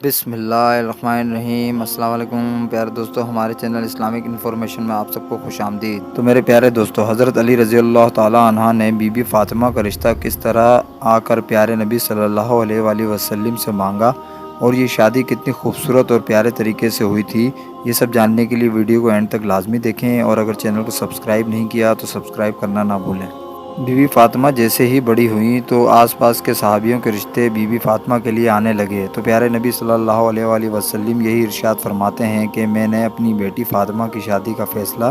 بسم اللہ الرحمن الرحیم۔ السلام علیکم پیارے دوستو، ہمارے چینل اسلامک انفارمیشن میں آپ سب کو خوش آمدید۔ تو میرے پیارے دوستو، حضرت علی رضی اللہ تعالیٰ عنہ نے بی بی فاطمہ کا رشتہ کس طرح آ کر پیارے نبی صلی اللہ علیہ وآلہ وسلم سے مانگا اور یہ شادی کتنی خوبصورت اور پیارے طریقے سے ہوئی تھی، یہ سب جاننے کے لیے ویڈیو کو اینڈ تک لازمی دیکھیں، اور اگر چینل کو سبسکرائب نہیں کیا تو سبسکرائب کرنا نہ بھولیں۔ بی بی فاطمہ جیسے ہی بڑی ہوئیں تو آس پاس کے صحابیوں کے رشتے بی بی فاطمہ کے لیے آنے لگے، تو پیارے نبی صلی اللہ علیہ وآلہ وسلم یہی ارشاد فرماتے ہیں کہ میں نے اپنی بیٹی فاطمہ کی شادی کا فیصلہ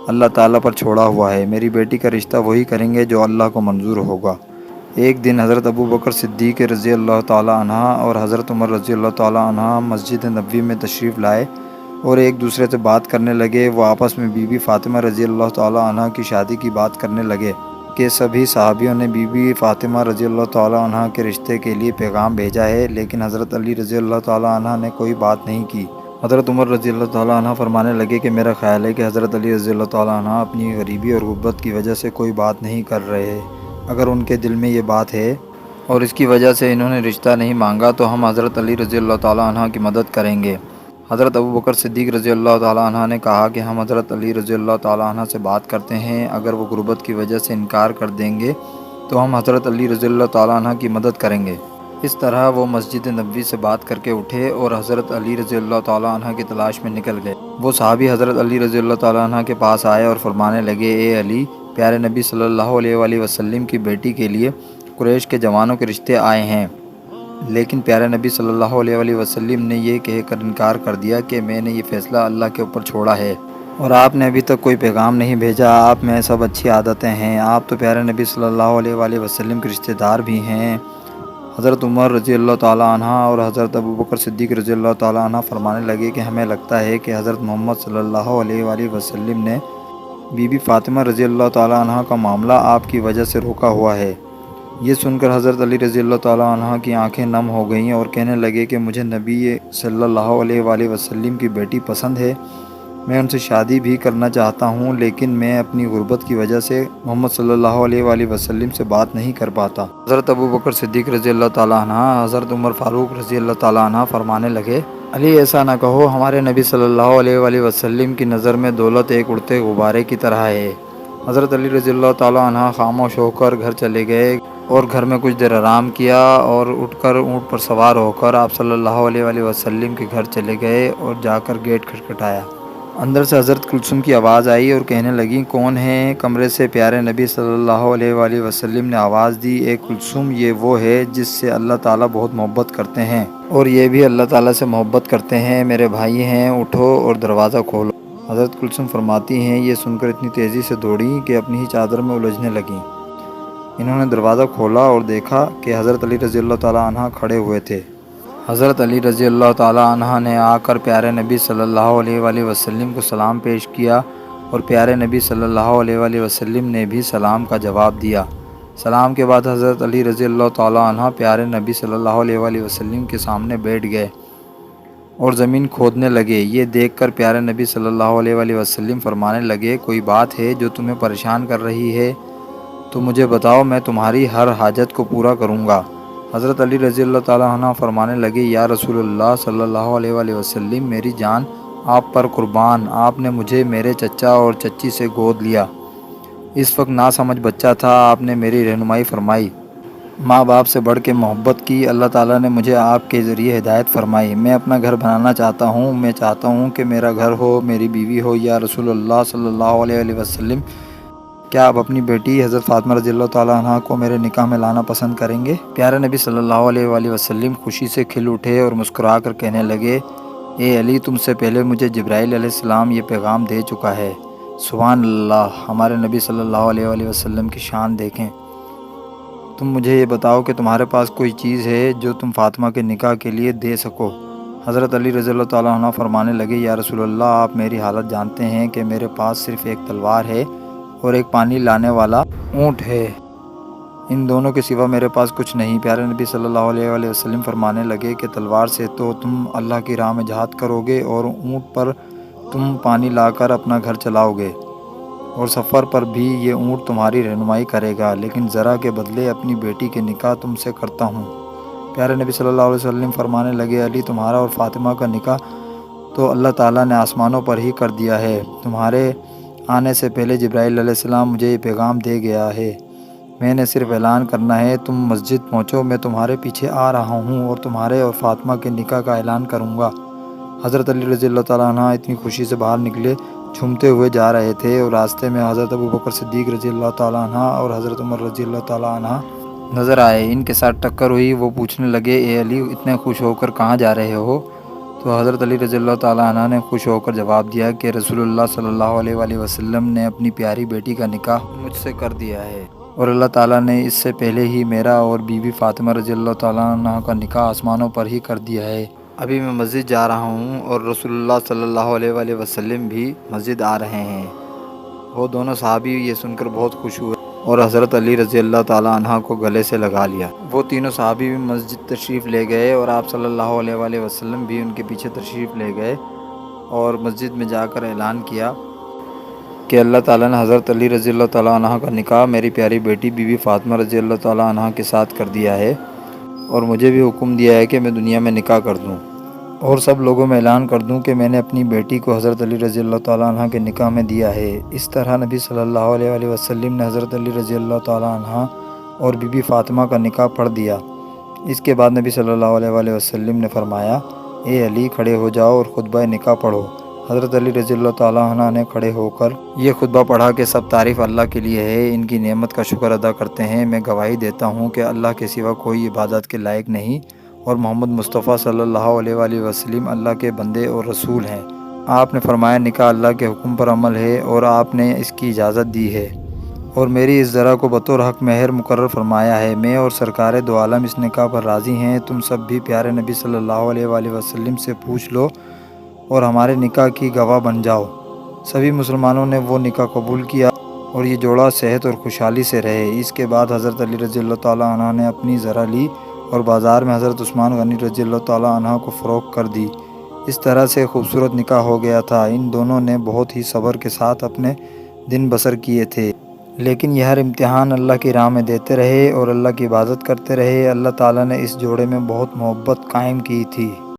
اللہ تعالیٰ پر چھوڑا ہوا ہے، میری بیٹی کا رشتہ وہی کریں گے جو اللہ کو منظور ہوگا۔ ایک دن حضرت ابو بکر صدیق رضی اللہ تعالیٰ عنہ اور حضرت عمر رضی اللہ تعالیٰ عنہ مسجد نبوی میں تشریف لائے اور ایک دوسرے سے بات کرنے لگے۔ وہ آپس میں بی بی فاطمہ رضی اللہ تعالیٰ عنہ کی شادی کی بات کرنے لگے کہ سبھی صحابیوں نے بی بی فاطمہ رضی اللہ تعالیٰ عنہ کے رشتے کے لیے پیغام بھیجا ہے، لیکن حضرت علی رضی اللہ تعالیٰ عنہ نے کوئی بات نہیں کی۔ حضرت عمر رضی اللہ تعالیٰ عنہ فرمانے لگے کہ میرا خیال ہے کہ حضرت علی رضی اللہ تعالیٰ عنہ اپنی غریبی اور غربت کی وجہ سے کوئی بات نہیں کر رہے، اگر ان کے دل میں یہ بات ہے اور اس کی وجہ سے انہوں نے رشتہ نہیں مانگا تو ہم حضرت علی رضی اللہ تعالیٰ عنہ کی مدد کریں گے۔ حضرت ابو بکر صدیق رضی اللہ تعالیٰ عنہ نے کہا کہ ہم حضرت علی رضی اللہ تعالیٰ عنہ سے بات کرتے ہیں، اگر وہ غربت کی وجہ سے انکار کر دیں گے تو ہم حضرت علی رضی اللہ تعالیٰ عنہ کی مدد کریں گے۔ اس طرح وہ مسجد نبوی سے بات کر کے اٹھے اور حضرت علی رضی اللہ تعالیٰ عنہ کی تلاش میں نکل گئے۔ وہ صحابی حضرت علی رضی اللہ تعالیٰ عنہ کے پاس آئے اور فرمانے لگے، اے علی، پیارے نبی صلی اللہ علیہ وآلہ وسلم کی بیٹی کے لیے قریش کے جوانوں کے رشتے آئے ہیں، لیکن پیارے نبی صلی اللہ علیہ وآلہ وسلم نے یہ کہہ کر انکار کر دیا کہ میں نے یہ فیصلہ اللہ کے اوپر چھوڑا ہے اور آپ نے ابھی تک کوئی پیغام نہیں بھیجا۔ آپ میں سب اچھی عادتیں ہیں، آپ تو پیارے نبی صلی اللہ علیہ وآلہ وسلم کے رشتہ دار بھی ہیں۔ حضرت عمر رضی اللہ تعالیٰ عنہ اور حضرت ابو بکر صدیق رضی اللہ تعالیٰ عنہ فرمانے لگے کہ ہمیں لگتا ہے کہ حضرت محمد صلی اللہ علیہ وآلہ وسلم نے بی بی فاطمہ رضی اللہ تعالیٰ عنہ کا معاملہ آپ کی وجہ سے روکا ہوا ہے۔ یہ سن کر حضرت علی رضی اللہ تعالیٰ عنہ کی آنکھیں نم ہو گئیں اور کہنے لگے کہ مجھے نبی صلی اللہ علیہ وآلہ وسلم کی بیٹی پسند ہے، میں ان سے شادی بھی کرنا چاہتا ہوں، لیکن میں اپنی غربت کی وجہ سے محمد صلی اللہ علیہ وآلہ وسلم سے بات نہیں کر پاتا۔ حضرت ابو بکر صدیق رضی اللہ تعالیٰ عنہ حضرت عمر فاروق رضی اللہ تعالیٰ عنہ فرمانے لگے، علی ایسا نہ کہو، ہمارے نبی صلی اللہ علیہ وآلہ وسلم کی نظر میں دولت ایک اڑتے غبارے کی طرح ہے۔ حضرت علی رضی اللہ تعالیٰ عنہ خاموش ہو کر گھر چلے گئے اور گھر میں کچھ دیر آرام کیا اور اٹھ کر اونٹ پر سوار ہو کر آپ صلی اللہ علیہ وآلہ وسلم کے گھر چلے گئے اور جا کر گیٹ کھٹکھٹایا۔ اندر سے حضرت کلثوم کی آواز آئی اور کہنے لگیں، کون ہے؟ کمرے سے پیارے نبی صلی اللہ علیہ وآلہ وسلم نے آواز دی، اے کلثوم، یہ وہ ہے جس سے اللہ تعالیٰ بہت محبت کرتے ہیں اور یہ بھی اللہ تعالیٰ سے محبت کرتے ہیں، میرے بھائی ہیں، اٹھو اور دروازہ کھولو۔ حضرت کلثوم فرماتی ہیں، یہ سن کر اتنی تیزی سے دوڑیں کہ اپنی ہی چادر میں الجھنے لگیں۔ انہوں نے دروازہ کھولا اور دیکھا کہ حضرت علی رضی اللہ تعالیٰ عنہ کھڑے ہوئے تھے۔ حضرت علی رضی اللہ تعالیٰ عنہ نے آ کر پیارے نبی صلی اللہ علیہ وآلہ وسلم کو سلام پیش کیا اور پیارے نبی صلی اللہ علیہ وآلہ وسلم نے بھی سلام کا جواب دیا۔ سلام کے بعد حضرت علی رضی اللہ تعالیٰ عنہ پیارے نبی صلی اللہ علیہ وآلہ وسلم کے سامنے بیٹھ گئے اور زمین کھودنے لگے۔ یہ دیکھ کر پیارے نبی صلی اللہ علیہ وآلہ وسلم فرمانے لگے، کوئی بات ہے جو تمہیں پریشان کر رہی ہے تو مجھے بتاؤ، میں تمہاری ہر حاجت کو پورا کروں گا۔ حضرت علی رضی اللہ تعالیٰ عنہ فرمانے لگے، یا رسول اللہ صلی اللہ علیہ وآلہ وسلم، میری جان آپ پر قربان، آپ نے مجھے میرے چچا اور چچی سے گود لیا، اس وقت ناسمجھ بچہ تھا، آپ نے میری رہنمائی فرمائی، ماں باپ سے بڑھ کے محبت کی، اللہ تعالیٰ نے مجھے آپ کے ذریعے ہدایت فرمائی، میں اپنا گھر بنانا چاہتا ہوں، میں چاہتا ہوں کہ میرا گھر ہو، میری بیوی ہو، یا رسول اللہ صلی اللہ علیہ وآلہ وسلم، کیا آپ اپنی بیٹی حضرت فاطمہ رضی اللہ تعالیٰ عنہ کو میرے نکاح میں لانا پسند کریں گے؟ پیارے نبی صلی اللہ علیہ وآلہ وسلم خوشی سے کھل اٹھے اور مسکرا کر کہنے لگے، اے علی، تم سے پہلے مجھے جبرائیل علیہ السلام یہ پیغام دے چکا ہے۔ سبحان اللہ، ہمارے نبی صلی اللہ علیہ وآلہ وسلم کی شان دیکھیں۔ تم مجھے یہ بتاؤ کہ تمہارے پاس کوئی چیز ہے جو تم فاطمہ کے نکاح کے لیے دے سکو۔ حضرت علی رضی اللہ تعالیٰ عنہ فرمانے لگے، یا رسول اللہ، آپ میری حالت جانتے ہیں کہ میرے پاس صرف ایک تلوار ہے اور ایک پانی لانے والا اونٹ ہے، ان دونوں کے سوا میرے پاس کچھ نہیں۔ پیارے نبی صلی اللہ علیہ وآلہ وسلم فرمانے لگے کہ تلوار سے تو تم اللہ کی راہ میں جہاد کرو گے اور اونٹ پر تم پانی لا کر اپنا گھر چلاؤ گے، اور سفر پر بھی یہ اونٹ تمہاری رہنمائی کرے گا، لیکن ذرا کے بدلے اپنی بیٹی کے نکاح تم سے کرتا ہوں۔ پیارے نبی صلی اللہ علیہ وسلم فرمانے لگے، علی تمہارا اور فاطمہ کا نکاح تو اللہ تعالیٰ نے آسمانوں پر ہی کر دیا ہے۔ تمہارے آنے سے پہلے جبرائیل علیہ السلام مجھے یہ پیغام دے گیا ہے، میں نے صرف اعلان کرنا ہے، تم مسجد پہنچو، میں تمہارے پیچھے آ رہا ہوں اور تمہارے اور فاطمہ کے نکاح کا اعلان کروں گا۔ حضرت علی رضی اللہ تعالیٰ عنہ اتنی خوشی سے باہر نکلے، جھومتے ہوئے جا رہے تھے، اور راستے میں حضرت ابوبکر صدیق رضی اللہ تعالیٰ عنہ اور حضرت عمر رضی اللہ تعالیٰ عنہ نظر آئے۔ ان کے ساتھ ٹکر ہوئی، وہ پوچھنے لگے، اے علی اتنے خوش ہو کر کہاں جا رہے ہو؟ تو حضرت علی رضی اللہ تعالیٰ عنہ نے خوش ہو کر جواب دیا کہ رسول اللہ صلی اللہ علیہ وآلہ وسلم نے اپنی پیاری بیٹی کا نکاح مجھ سے کر دیا ہے، اور اللہ تعالیٰ نے اس سے پہلے ہی میرا اور بی بی فاطمہ رضی اللہ تعالیٰ عنہ کا نکاح آسمانوں پر ہی کر دیا ہے۔ ابھی میں مسجد جا رہا ہوں اور رسول اللہ صلی اللہ علیہ وآلہ وسلم بھی مسجد آ رہے ہیں۔ وہ دونوں صحابی یہ سن کر بہت خوش ہوئے اور حضرت علی رضی اللہ تعالیٰ عنہ کو گلے سے لگا لیا۔ وہ تینوں صحابی بھی مسجد تشریف لے گئے اور آپ صلی اللہ علیہ وآلہ وسلم بھی ان کے پیچھے تشریف لے گئے اور مسجد میں جا کر اعلان کیا کہ اللہ تعالیٰ نے حضرت علی رضی اللہ تعالیٰ عنہ کا نکاح میری پیاری بیٹی بی بی فاطمہ رضی اللہ تعالیٰ عنہ کے ساتھ کر دیا ہے، اور مجھے بھی حکم دیا ہے کہ میں دنیا میں نکاح کر دوں اور سب لوگوں میں اعلان کر دوں کہ میں نے اپنی بیٹی کو حضرت علی رضی اللہ تعالیٰ عنہ کے نکاح میں دیا ہے۔ اس طرح نبی صلی اللہ علیہ وآلہ وسلم نے حضرت علی رضی اللہ تعالیٰ عنہ اور بی بی فاطمہ کا نکاح پڑھ دیا۔ اس کے بعد نبی صلی اللہ علیہ وآلہ وسلم نے فرمایا، اے علی کھڑے ہو جاؤ اور خطبہ نکاح پڑھو۔ حضرت علی رضی اللہ تعالیٰ عنہ نے کھڑے ہو کر یہ خطبہ پڑھا کہ سب تعریف اللہ کے لیے ہے، ان کی نعمت کا شکر ادا کرتے ہیں، میں گواہی دیتا ہوں کہ اللہ کے سوا کوئی عبادت کے لائق نہیں، اور محمد مصطفیٰ صلی اللہ علیہ وآلہ وسلم اللہ کے بندے اور رسول ہیں۔ آپ نے فرمایا، نکاح اللہ کے حکم پر عمل ہے اور آپ نے اس کی اجازت دی ہے، اور میری اس ذرا کو بطور حق مہر مقرر فرمایا ہے، میں اور سرکار دو عالم اس نکاح پر راضی ہیں، تم سب بھی پیارے نبی صلی اللہ علیہ وآلہ وسلم سے پوچھ لو اور ہمارے نکاح کی گواہ بن جاؤ۔ سبھی مسلمانوں نے وہ نکاح قبول کیا اور یہ جوڑا صحت اور خوشحالی سے رہے۔ اس کے بعد حضرت علی رضی اللہ تعالیٰ عنہ نے اپنی ذرا لی اور بازار میں حضرت عثمان غنی رضی اللہ تعالیٰ عنہ کو فروخت کر دی۔ اس طرح سے خوبصورت نکاح ہو گیا تھا۔ ان دونوں نے بہت ہی صبر کے ساتھ اپنے دن بسر کیے تھے، لیکن یہ ہر امتحان اللہ کی راہ میں دیتے رہے اور اللہ کی عبادت کرتے رہے۔ اللہ تعالیٰ نے اس جوڑے میں بہت محبت قائم کی تھی۔